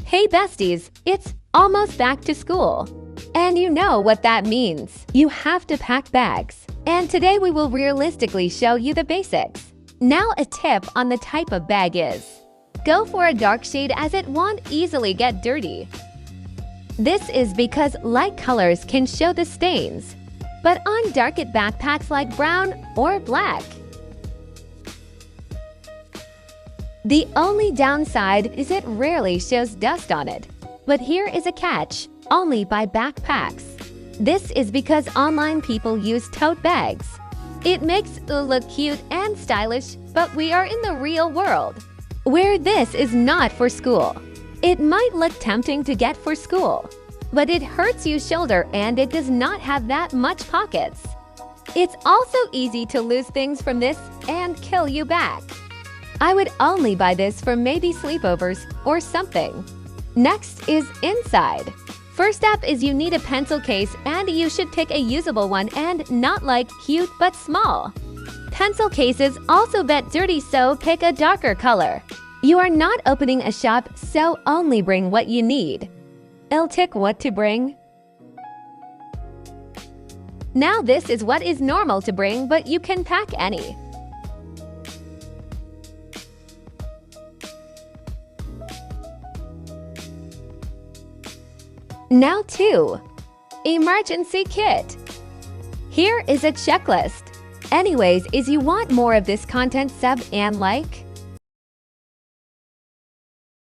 Hey besties, it's almost back to school. And you know what that means. You have to pack bags. And today we will realistically show you the basics. Now a tip on the type of bag is, go for a dark shade as it won't easily get dirty. This is because light colors can show the stains, but on darker backpacks like brown or black. The only downside is it rarely shows dust on it. But here is a catch, only by backpacks. This is because online people use tote bags. It makes it look cute and stylish, but we are in the real world, where this is not for school. It might look tempting to get for school, but it hurts your shoulder and it does not have that much pockets. It's also easy to lose things from this and kill you back. I would only buy this for maybe sleepovers or something. Next is inside. First up is you need a pencil case and you should pick a usable one and not like cute but small. Pencil cases also get dirty, so pick a darker color. You are not opening a shop, so only bring what you need. I'll tick what to bring. Now this is what is normal to bring, but you can pack any. Now 2. Emergency kit. Here is a checklist. Anyways, is you want more of this content, sub and like.